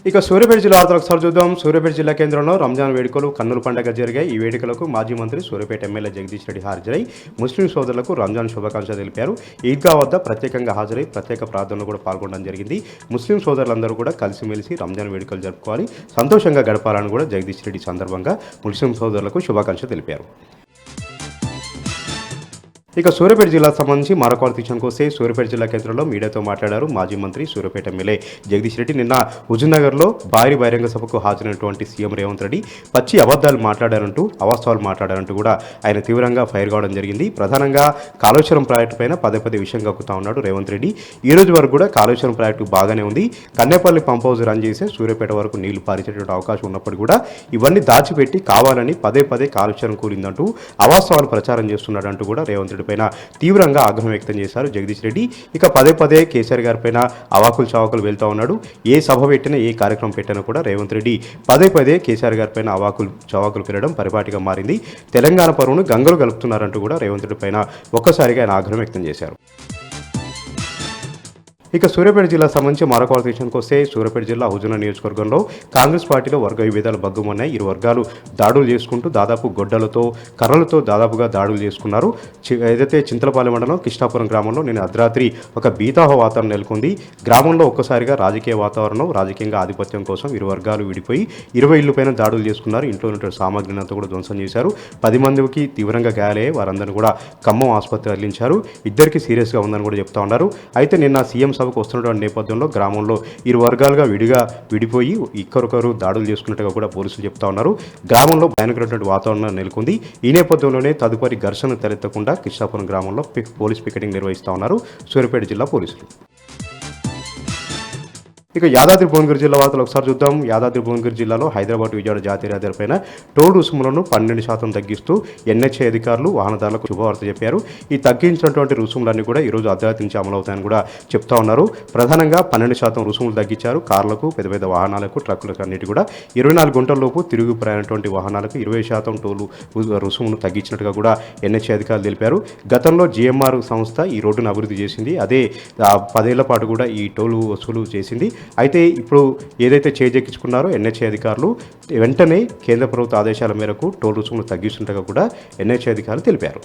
ఇక సూర్యాపేట జిల్లా వార్తలకు ఒకసారి చూద్దాం. సూర్యాపేట జిల్లా కేంద్రంలో రంజాన్ వేడుకలు కన్నుల పండుగ జరిగాయి. ఈ వేడుకలకు మాజీ మంత్రి సూర్యాపేట ఎమ్మెల్యే జగదీష్ రెడ్డి హాజరై ముస్లిం సోదరులకు రంజాన్ శుభాకాంక్షలు తెలిపారు. ఈద్గా వద్ద ప్రత్యేకంగా హాజరై ప్రత్యేక ప్రార్థనలు కూడా పాల్గొనడం జరిగింది. ముస్లిం సోదరులందరూ కూడా కలిసిమెలిసి రంజాన్ వేడుకలు జరుపుకోవాలి, సంతోషంగా గడపాలని కూడా జగదీష్ రెడ్డి సందర్భంగా ముస్లిం సోదరులకు శుభాకాంక్షలు తెలిపారు. ఇక సూర్యాపేట జిల్లాకు సంబంధించి మరొక వార్త విషయానికి వస్తే సూర్యాపేట జిల్లా కేంద్రంలో మీడియాతో మాట్లాడారు మాజీ మంత్రి సూర్యాపేట ఎమ్మెల్యే జగదీష్ రెడ్డి. నిన్న హుజూర్నగర్లో భారీ బహిరంగ సభకు హాజరైనటువంటి సీఎం రేవంత్ రెడ్డి పచ్చి అబద్ధాలు మాట్లాడారంటూ అవాస్తవాలు మాట్లాడారంటూ కూడా ఆయన తీవ్రంగా ఫైర్ కావడం జరిగింది. ప్రధానంగా కాళేశ్వరం ప్రాజెక్టు పైన పదే విషయం కక్కుతా ఉన్నాడు రేవంత్ రెడ్డి. ఈ రోజు వరకు కూడా కాళేశ్వరం ప్రాజెక్టు బాగానే ఉంది, కన్నేపల్లి పంప్ హౌస్ రన్ చేసే సూర్యాపేట వరకు నీళ్లు పారించేటువంటి అవకాశం ఉన్నప్పుడు కూడా ఇవన్నీ దాచిపెట్టి కావాలని పదే కాళేశ్వరం కూలిందంటూ అవాస్తవాలు ప్రచారం చేస్తున్నాడంటూ కూడా రేవంత్ రెడ్డి పైన తీవ్రంగా ఆగ్రహం వ్యక్తం చేశారు జగదీష్ రెడ్డి. ఇక పదే కేసీఆర్ గారి పైన అవాకులు చవాకులు వెళ్తూ ఉన్నాడు. ఏ సభ పెట్టినా ఏ కార్యక్రమం పెట్టినా కూడా రేవంత్ రెడ్డి పదే కేసీఆర్ గారి పైన అవాకులు చవాకులు పెరగడం పరిపాటిగా మారింది. తెలంగాణ పరువును గంగలు కలుపుతున్నారంటూ కూడా రేవంత్ రెడ్డి పైన ఒక్కసారిగా ఆయన ఆగ్రహం వ్యక్తం చేశారు. ఇక సూర్యాపేట జిల్లా సంబంధించి మరొక వార్త విషయానికి వస్తే సూర్యాపేట జిల్లా హుజూర్నగర్ నియోజకవర్గంలో కాంగ్రెస్ పార్టీలో వర్గ విభేదాలు బగ్గుమన్నాయి. ఇరు వర్గాలు దాడులు చేసుకుంటూ దాదాపు గొడ్డలతో కర్రలతో దాదాపుగా దాడులు చేసుకున్నారు. ఏదైతే చింతలపాలెం మండలం కృష్ణాపురం గ్రామంలో నేను అర్ధరాత్రి ఒక బీతాహ వాతావరణం నెలకొంది. గ్రామంలో ఒక్కసారిగా రాజకీయ వాతావరణం, రాజకీయంగా ఆధిపత్యం కోసం ఇరు వర్గాలు విడిపోయి 20 ఇళ్ల పైన దాడులు చేసుకున్నారు. ఇంట్లో ఉన్న సామాగ్రిని అంతా కూడా ధ్వంసం చేశారు. 10 మందికి తీవ్రంగా గాయాలయ్యాయి. వారందరినీ కూడా ఖమ్మం ఆసుపత్రి తరలించారు. ఇద్దరికి సీరియస్గా ఉందని కూడా చెప్తా ఉన్నారు. అయితే నిన్న సీఎం సభకు వస్తున్నటువంటి నేపథ్యంలో గ్రామంలో ఇరు వర్గాలుగా విడిపోయి ఇక్కరొకరు దాడులు చేసుకున్నట్టుగా కూడా పోలీసులు చెప్తా ఉన్నారు. గ్రామంలో భయానకరమైనటువంటి వాతావరణం నెలకొంది. ఈ నేపథ్యంలోనే తదుపరి ఘర్షణ తలెత్తకుండా కృష్ణాపురం గ్రామంలో పోలీస్ పికెటింగ్ నిర్వహిస్తూ ఉన్నారు సూర్యాపేట జిల్లా పోలీసులు. ఇక యాదాద్రి భువనగిరి జిల్లా వార్తలు ఒకసారి చూద్దాం. యాదాద్రి భువనగిరి జిల్లాలో హైదరాబాద్ విజయవాడ జాతీయ రహదారిపైన టోల్ రుసుములను 12% తగ్గిస్తూ ఎన్హెచ్ఏ అధికారులు వాహనదారులకు శుభవార్త చెప్పారు. ఈ తగ్గించినటువంటి రుసుములన్నీ కూడా ఈరోజు అర్ధరాత్రి నుంచి అమలవుతాయని కూడా చెప్తా ఉన్నారు. ప్రధానంగా 12% రుసుములు తగ్గించారు. కార్లకు, పెద్ద వాహనాలకు, ట్రక్కులకు అన్నిటి కూడా 24 గంటల్లోపు తిరుగు ప్రయాణటువంటి వాహనాలకు 20% టోలు రుసుమును తగ్గించినట్టుగా కూడా ఎన్హెచ్ఏ అధికారులు తెలిపారు. గతంలో జిఎంఆర్ సంస్థ ఈ రోడ్డును అభివృద్ధి చేసింది. అదే 10 ఏళ్ల పాటు కూడా ఈ టోలు వసూలు చేసింది. అయితే ఇప్పుడు ఏదైతే చేజెక్కించుకున్నారో ఎన్హెచ్ఏ అధికారులు వెంటనే కేంద్ర ప్రభుత్వ ఆదేశాల మేరకు టోల్ రుసుములు తగ్గిస్తుండగా కూడా ఎన్హెచ్ఏ అధికారులు తెలిపారు.